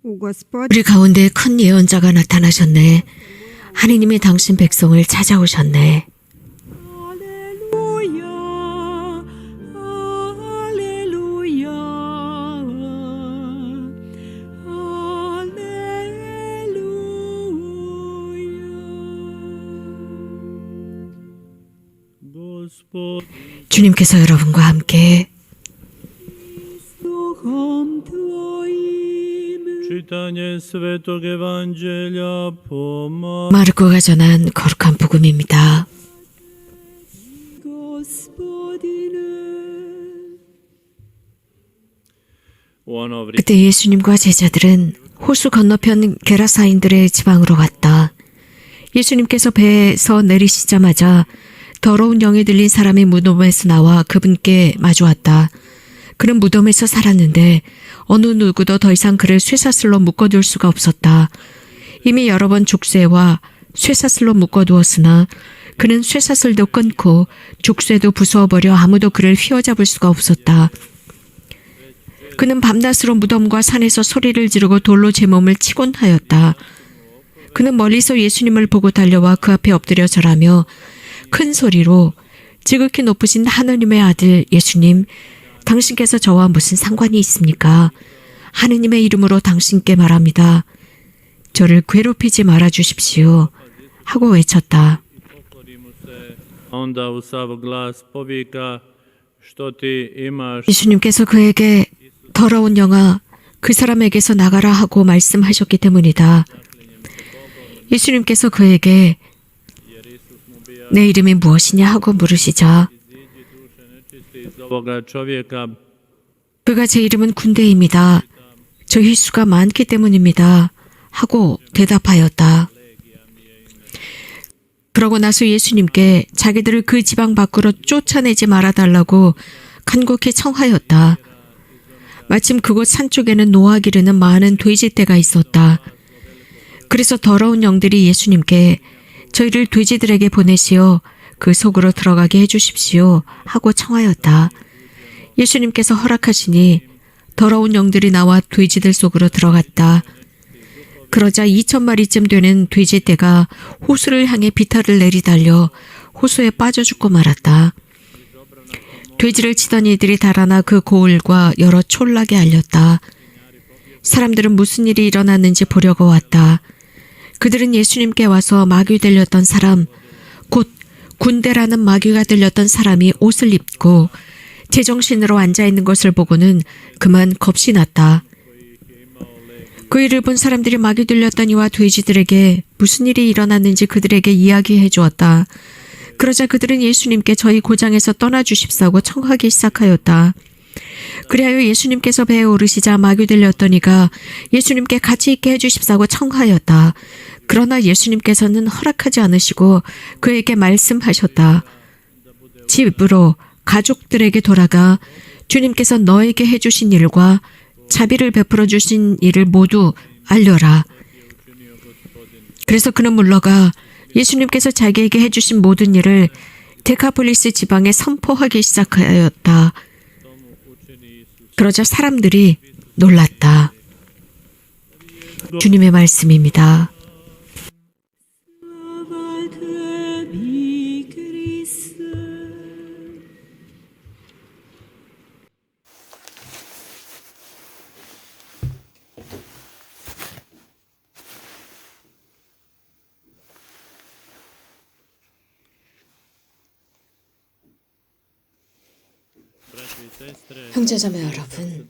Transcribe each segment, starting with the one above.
우리 가운데 큰 예언자가 나타나셨네. 하느님이 당신 백성을 찾아오셨네. 주님께서 여러분과 함께 마르코가 전한 거룩한 복음입니다. 그때 예수님과 제자들은 호수 건너편 게라사인들의 지방으로 갔다. 예수님께서 배에서 내리시자마자 더러운 영이 들린 사람이 무덤에서 나와 그분께 마주왔다. 그는 무덤에서 살았는데 어느 누구도 더 이상 그를 쇠사슬로 묶어둘 수가 없었다. 이미 여러 번 족쇄와 쇠사슬로 묶어두었으나 그는 쇠사슬도 끊고 족쇄도 부수어버려 아무도 그를 휘어잡을 수가 없었다. 그는 밤낮으로 무덤과 산에서 소리를 지르고 돌로 제 몸을 치곤 하였다. 그는 멀리서 예수님을 보고 달려와 그 앞에 엎드려 절하며 큰 소리로 지극히 높으신 하느님의 아들 예수님, 당신께서 저와 무슨 상관이 있습니까? 하느님의 이름으로 당신께 말합니다. 저를 괴롭히지 말아 주십시오. 하고 외쳤다. 예수님께서 그에게 더러운 영아, 그 사람에게서 나가라 하고 말씀하셨기 때문이다. 예수님께서 그에게 내 이름이 무엇이냐 하고 물으시자 그가 제 이름은 군대입니다. 저희 수가 많기 때문입니다. 하고 대답하였다. 그러고 나서 예수님께 자기들을 그 지방 밖으로 쫓아내지 말아달라고 간곡히 청하였다. 마침 그곳 산 쪽에는 노아 기르는 많은 돼지떼가 있었다. 그래서 더러운 영들이 예수님께 저희를 돼지들에게 보내시어 그 속으로 들어가게 해주십시오 하고 청하였다. 예수님께서 허락하시니 더러운 영들이 나와 돼지들 속으로 들어갔다. 그러자 2,000마리쯤 되는 돼지떼가 호수를 향해 비탈을 내리달려 호수에 빠져 죽고 말았다. 돼지를 치던 이들이 달아나 그 고을과 여러 촌락에 알렸다. 사람들은 무슨 일이 일어났는지 보려고 왔다. 그들은 예수님께 와서 마귀 들렸던 사람, 곧 군대라는 마귀가 들렸던 사람이 옷을 입고 제정신으로 앉아있는 것을 보고는 그만 겁이 났다. 그 일을 본 사람들이 마귀 들렸던 이와 돼지들에게 무슨 일이 일어났는지 그들에게 이야기해 주었다. 그러자 그들은 예수님께 저희 고장에서 떠나주십사고 청하기 시작하였다. 그리하여 예수님께서 배에 오르시자 마귀 들렸던 이가 예수님께 같이 있게 해주십사고 청하였다. 그러나 예수님께서는 허락하지 않으시고 그에게 말씀하셨다. 집으로 가족들에게 돌아가 주님께서 너에게 해주신 일과 자비를 베풀어 주신 일을 모두 알려라. 그래서 그는 물러가 예수님께서 자기에게 해주신 모든 일을 데카폴리스 지방에 선포하기 시작하였다. 그러자 사람들이 놀랐다. 주님의 말씀입니다. 형제자매 여러분,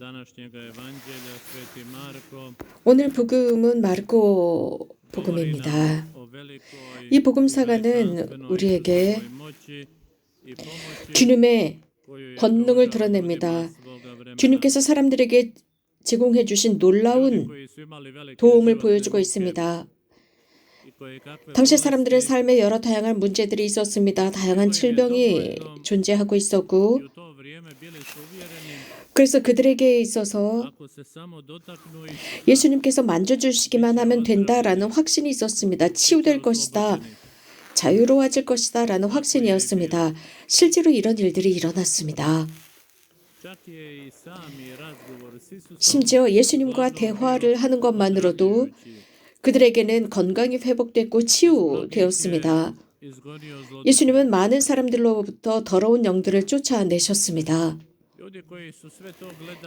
오늘 복음은 마르코 복음입니다. 이 복음사가는 우리에게 주님의 권능을 드러냅니다. 주님께서 사람들에게 제공해 주신 놀라운 도움을 보여주고 있습니다. 당시 사람들의 삶에 여러 다양한 문제들이 있었습니다. 다양한 질병이 존재하고 있었고, 그래서 그들에게 있어서 예수님께서 만져주시기만 하면 된다라는 확신이 있었습니다. 치유될 것이다, 자유로워질 것이다 라는 확신이었습니다. 실제로 이런 일들이 일어났습니다. 심지어 예수님과 대화를 하는 것만으로도 그들에게는 건강이 회복됐고 치유되었습니다. 예수님은 많은 사람들로부터 더러운 영들을 쫓아내셨습니다.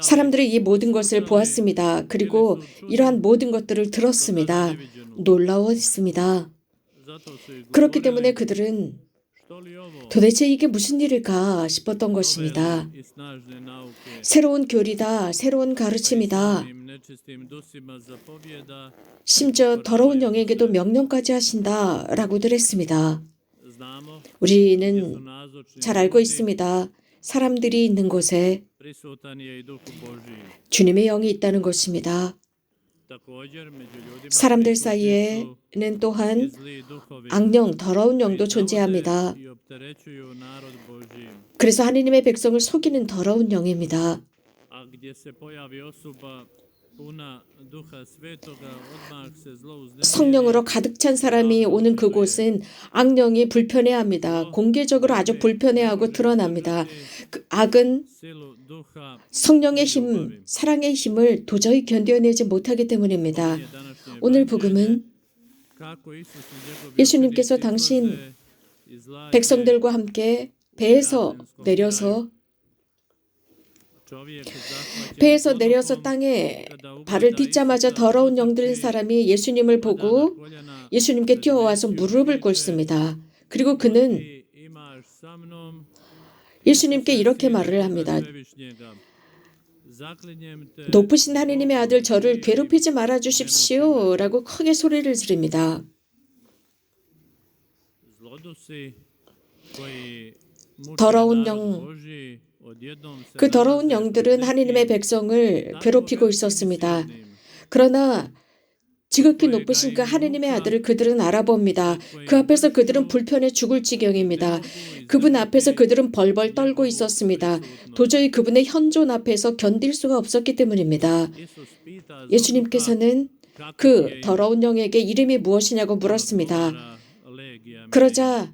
사람들이 이 모든 것을 보았습니다. 그리고 이러한 모든 것들을 들었습니다. 놀라웠습니다. 그렇기 때문에 그들은 도대체 이게 무슨 일일까 싶었던 것입니다. 새로운 교리다, 새로운 가르침이다. 심지어 더러운 영에게도 명령까지 하신다라고들 했습니다. 우리는 잘 알고 있습니다. 사람들이 있는 곳에 주님의 영이 있다는 것입니다. 사람들 사이에는 또한 악령, 더러운 영도 존재합니다. 그래서 하느님의 백성을 속이는 더러운 영입니다. 성령으로 가득 찬 사람이 오는 그곳은 악령이 불편해합니다. 공개적으로 아주 불편해하고 드러납니다. 그 악은 성령의 힘, 사랑의 힘을 도저히 견뎌내지 못하기 때문입니다. 오늘 복음은 예수님께서 당신 백성들과 함께 배에서 내려서 땅에 발을 딛자마자 더러운 영들인 사람이 예수님을 보고 예수님께 뛰어와서 무릎을 꿇습니다. 그리고 그는 예수님께 이렇게 말을 합니다. 높으신 하느님의 아들 저를 괴롭히지 말아 주십시오 라고 크게 소리를 지릅니다. 더러운 영, 그 더러운 영들은 하느님의 백성을 괴롭히고 있었습니다. 그러나 지극히 높으신 그 하느님의 아들을 그들은 알아봅니다. 그 앞에서 그들은 불편해 죽을 지경입니다. 그분 앞에서 그들은 벌벌 떨고 있었습니다. 도저히 그분의 현존 앞에서 견딜 수가 없었기 때문입니다. 예수님께서는 그 더러운 영에게 이름이 무엇이냐고 물었습니다. 그러자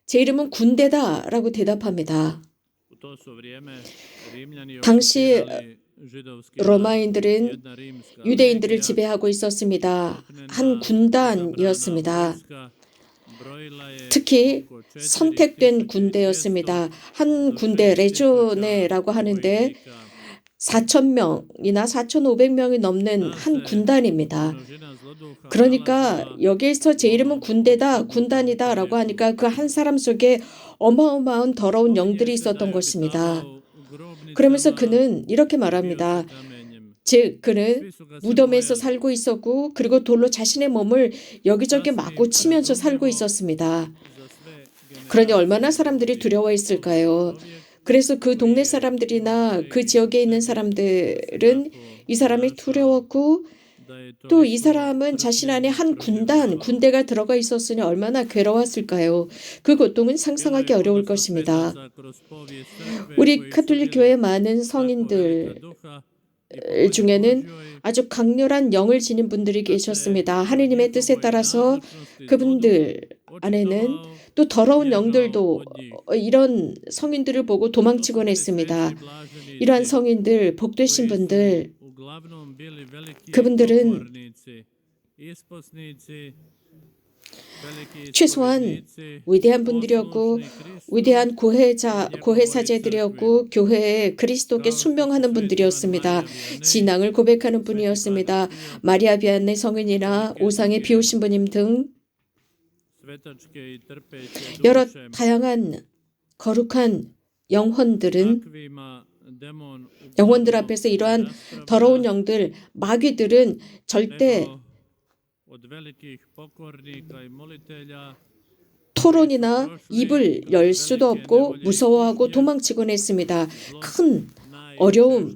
제 이름은 군대다 라고 대답합니다. 당시 로마인들은 유대인들을 지배하고 있었습니다. 한 군단이었습니다. 특히 선택된 군대였습니다. 한 군대, 레조네라고 하는데 4,000명이나 4,500명이 넘는 한 군단입니다. 그러니까 여기에서 제 이름은 군대다, 군단이다 라고 하니까 그 한 사람 속에 어마어마한 더러운 영들이 있었던 것입니다. 그러면서 그는 이렇게 말합니다. 그는 무덤에서 살고 있었고 그리고 돌로 자신의 몸을 여기저기 맞고 치면서 살고 있었습니다. 그러니 얼마나 사람들이 두려워했을까요? 그래서 그 동네 사람들이나 그 지역에 있는 사람들은 이 사람이 두려웠고 또 이 사람은 자신 안에 한 군대가 들어가 있었으니 얼마나 괴로웠을까요? 그 고통은 상상하기 어려울 것입니다. 우리 가톨릭 교회 많은 성인들 중에는 아주 강렬한 영을 지닌 분들이 계셨습니다. 하느님의 뜻에 따라서 그분들 안에는 또 더러운 영들도 이런 성인들을 보고 도망치곤 했습니다. 이러한 성인들, 복되신 분들, 그분들은 최소한 위대한 분들이었고 위대한 고해사제들이었고 교회에 그리스도께 순명하는 분들이었습니다. 신앙을 고백하는 분이었습니다. 마리아 비안네 성인이나 오상의 비오신 부님 등 여러 다양한 거룩한 영혼들 앞에서 이러한 더러운 영들, 마귀들은 절대 토론이나 입을 열 수도 없고 무서워하고 도망치곤 했습니다. 큰 어려움을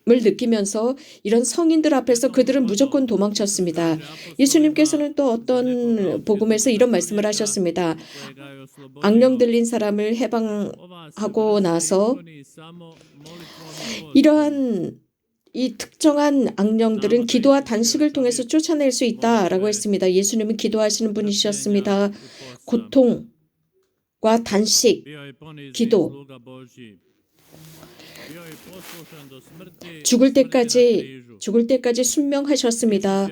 느끼면서 이런 성인들 앞에서 그들은 무조건 도망쳤습니다. 예수님께서는 또 어떤 복음에서 이런 말씀을 하셨습니다. 악령 들린 사람을 해방하고 나서 이러한 이 특정한 악령들은 기도와 단식을 통해서 쫓아낼 수 있다라고 했습니다. 예수님은 기도하시는 분이셨습니다. 고통과 단식, 기도. 죽을 때까지 순명하셨습니다.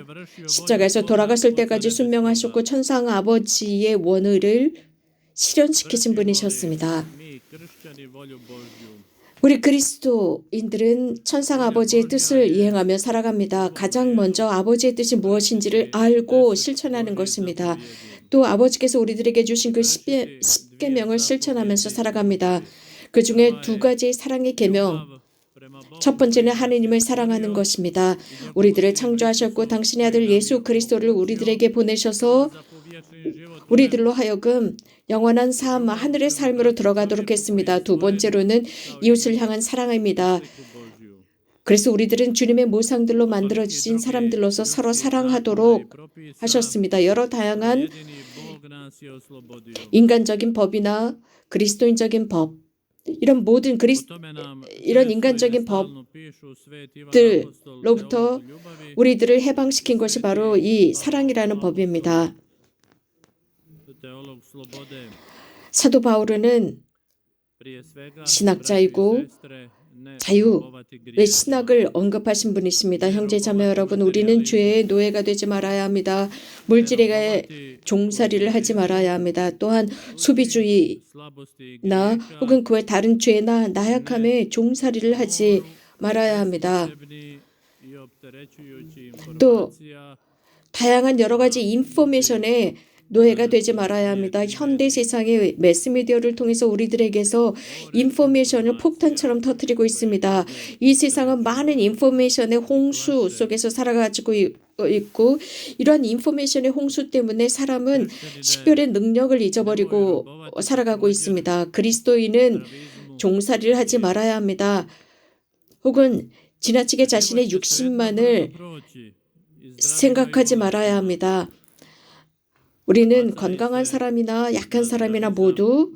십자가에서 돌아갔을 때까지 순명하셨고 천상 아버지의 원의를 실현시키신 분이셨습니다. 우리 그리스도인들은 천상 아버지의 뜻을 이행하며 살아갑니다. 가장 먼저 아버지의 뜻이 무엇인지를 알고 실천하는 것입니다. 또 아버지께서 우리들에게 주신 그 십계명을 실천하면서 살아갑니다. 그 중에 두 가지의 사랑의 계명. 첫 번째는 하느님을 사랑하는 것입니다. 우리들을 창조하셨고 당신의 아들 예수 그리스도를 우리들에게 보내셔서 우리들로 하여금 영원한 삶, 하늘의 삶으로 들어가도록 했습니다. 두 번째로는 이웃을 향한 사랑입니다. 그래서 우리들은 주님의 모상들로 만들어진 사람들로서 서로 사랑하도록 하셨습니다. 여러 다양한 인간적인 법이나 그리스도인적인 법, 이런 모든 이런 인간적인 법들로부터 우리들을 해방시킨 것이 바로 이 사랑이라는 법입니다. 사도 바울은 신학자이고 자유의 신학을 언급하신 분이십니다. 형제자매 여러분, 우리는 죄의 노예가 되지 말아야 합니다. 물질에 종살이를 하지 말아야 합니다. 또한 소비주의나 혹은 그 외 다른 죄나 나약함에 종살이를 하지 말아야 합니다. 또 다양한 여러 가지 인포메이션에 노예가 되지 말아야 합니다. 현대 세상의 매스미디어를 통해서 우리들에게서 인포메이션을 폭탄처럼 터뜨리고 있습니다. 이 세상은 많은 인포메이션의 홍수 속에서 살아가지고 있고 이러한 인포메이션의 홍수 때문에 사람은 식별의 능력을 잊어버리고 살아가고 있습니다. 그리스도인은 종살이를 하지 말아야 합니다. 혹은 지나치게 자신의 육신만을 생각하지 말아야 합니다. 우리는 건강한 사람이나 약한 사람이나 모두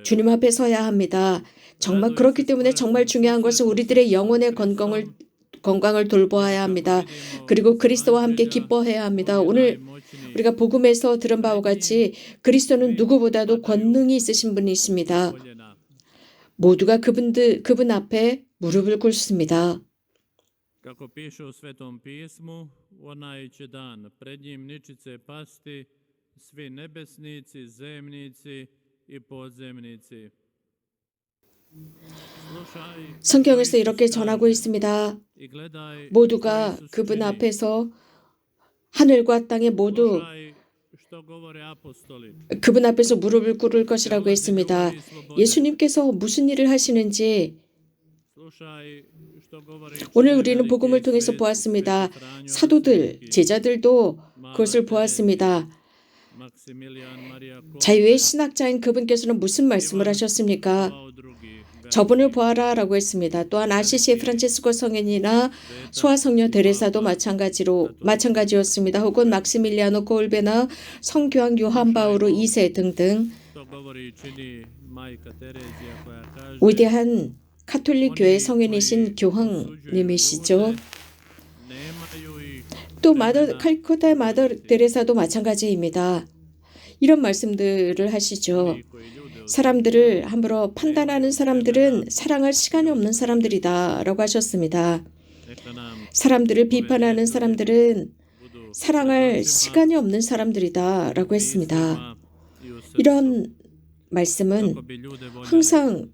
주님 앞에 서야 합니다. 정말 그렇기 때문에 정말 중요한 것은 우리들의 영혼의 건강을 돌보아야 합니다. 그리고 그리스도와 함께 기뻐해야 합니다. 오늘 우리가 복음에서 들은 바와 같이 그리스도는 누구보다도 권능이 있으신 분이십니다. 모두가 그분 앞에 무릎을 꿇습니다. Kako piše u Svetom pismu, onaj će dan pred njim ničice pasti, svi nebesnici, zemnici i podzemnici. 성경에서 이렇게 전하고 있습니다. 모두가 그분 앞에서 하늘과 땅에 모두 그분 앞에서 무릎을 꿇을 것이라고 했습니다. 예수님께서 무슨 일을 하시는지 오늘 우리는 복음을 통해서 보았습니다. 사도들, 제자들도 그것을 보았습니다. 자유의 신학자인 그분께서는 무슨 말씀을 하셨습니까? 저분을 보아라 라고 했습니다. 또한 아시시의 프란체스코 성인이나 소아성녀 데레사도 마찬가지였습니다. 혹은 막시밀리아노 콜베나 성교황 요한 바오로 2세 등등 위대한 카톨릭 교회 성인이신 교황님이시죠. 또 칼쿠타의 마더 데레사도 마찬가지입니다. 이런 말씀들을 하시죠. 사람들을 함부로 판단하는 사람들은 사랑할 시간이 없는 사람들이다 라고 하셨습니다. 사람들을 비판하는 사람들은 사랑할 시간이 없는 사람들이다 라고 했습니다. 이런 말씀은 항상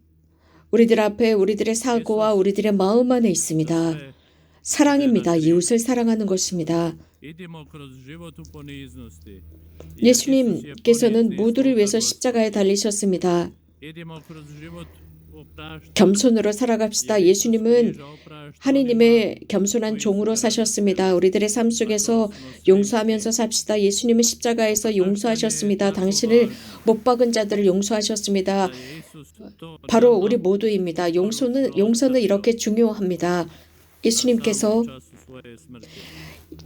우리들 앞에 우리들의 사고와 우리들의 마음 안에 있습니다. 사랑입니다. 이웃을 사랑하는 것입니다. 예수님께서는 모두를 위해서 십자가에 달리셨습니다. 겸손으로 살아갑시다. 예수님은 하느님의 겸손한 종으로 사셨습니다. 우리들의 삶 속에서 용서하면서 삽시다. 예수님은 십자가에서 용서하셨습니다. 당신을 못 박은 자들을 용서하셨습니다. 바로 우리 모두입니다. 용서는 이렇게 중요합니다. 예수님께서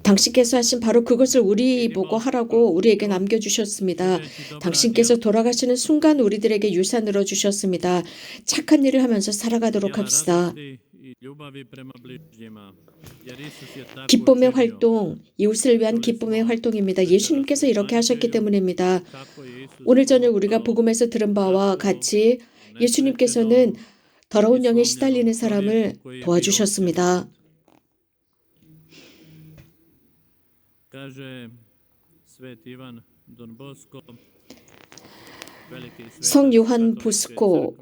당신께서 하신 바로 그것을 우리 보고 하라고 우리에게 남겨주셨습니다. 당신께서 돌아가시는 순간 우리들에게 유산으로 주셨습니다. 착한 일을 하면서 살아가도록 합시다. 기쁨의 활동, 이웃을 위한 기쁨의 활동입니다. 예수님께서 이렇게 하셨기 때문입니다. 오늘 저녁 우리가 복음에서 들은 바와 같이 예수님께서는 더러운 영에 시달리는 사람을 도와주셨습니다. Kaže Sveti Ivan Don Bosco, veliki 성 svetac 요한 katoličke 보스코는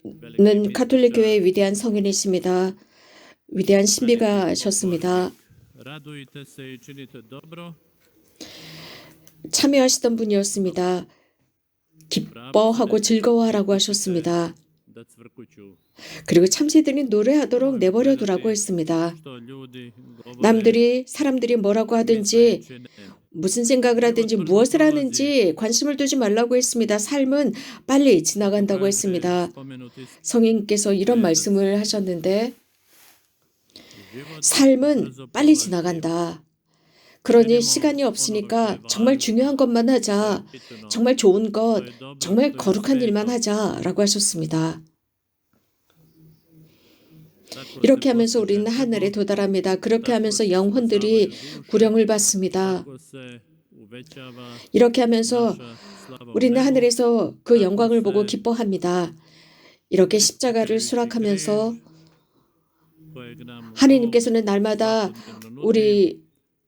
crkve, veliki 가톨릭 mističar, 교회의 위대한 성인이십니다. 위대한 신비가셨습니다. radujte se i činite dobro, 참여하시던 분이었습니다. 기뻐하고 즐거워하라고 하셨습니다. da cvrkuću, 그리고 참새들이 노래하도록 내버려 두라고 했습니다. što ljudi govore, 남들이 사람들이 뭐라고 하든지 čine. 무슨 생각을 하든지 무엇을 하는지 관심을 두지 말라고 했습니다. 삶은 빨리 지나간다고 했습니다. Spomenuti 성인께서 이런 말씀을 하셨는데 život 삶은 brzo 빨리 prolazi. 지나간다. 그러니 시간이 없으니까 정말 중요한 것만 하자. 정말 좋은 것, 정말 거룩한 일만 하자라고 하셨습니다. 이렇게 하면서 우리는 하늘에 도달합니다. 그렇게 하면서 영혼들이 구령을 받습니다. Tako se uvećava 이렇게 하면서 naša slava u 우리는 nebu, 하늘에서 그 영광을 보고 기뻐합니다. 이렇게 십자가를 수락하면서 kojeg nam 하느님께서는 날마다 svakodnevno nudi. 우리에게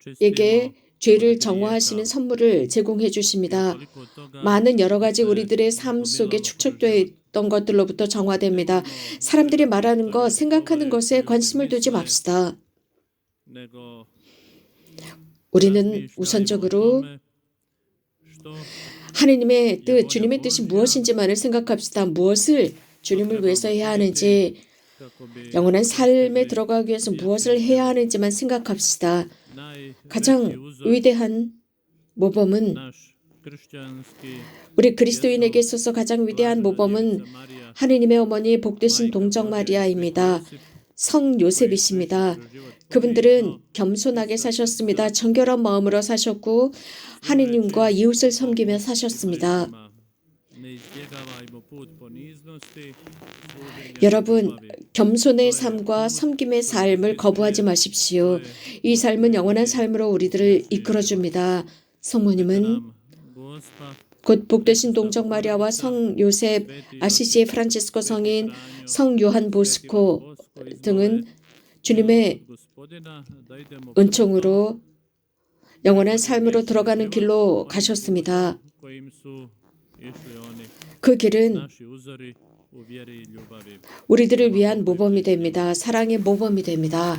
Čistimo 죄를 정화하시는 선물을 제공해 주십니다. toliko toga 많은 여러 가지 우리들의 삶 속에 축적되어 있던 것들로부터 정화됩니다. 사람들이 말하는 것, 생각하는 것에 관심을 두지 맙시다. nego 우리는 razmišljajmo o 우선적으로 tome što 하느님의 뜻, 주님의 뜻이 무엇인지만을 생각합시다. 무엇을 주님을 위해서 해야 하는지, kako bi 영원한 삶에 들어가기 위해서 무엇을 해야 하는지만 생각합시다. 가장 najveći uzor 위대한 모범은 naš kršćanski 우리 그리스도인에게 있어서 가장 위대한 모범은 Marija, 하느님의 어머니 복되신 동정 마리아입니다. 성 요셉이십니다. 그분들은 겸손하게 사셨습니다. 정결한 마음으로 사셨고 하느님과 이웃을 섬기며 사셨습니다. ne izbjegavajmo put poniznosti, služenja 여러분, ljubavi. 겸손의 삶과 섬김의 삶을 거부하지 마십시오. 이 삶은 영원한 삶으로 우리들을 이끌어줍니다. 성모님은 Nam Gospa, 곧 복되신 동정 마리아와 성 요셉, 아시시의 프란치스코 성인, 성 요한 보스코 등은 주님의 Gospodina, da idemo 은총으로 영원한 삶으로 들어가는 길로 가셨습니다. kojim su išli oni, 그 길은 naši uzori u vjeri i ljubavi. 우리들을 위한 모범이 됩니다. 사랑의 모범이 됩니다.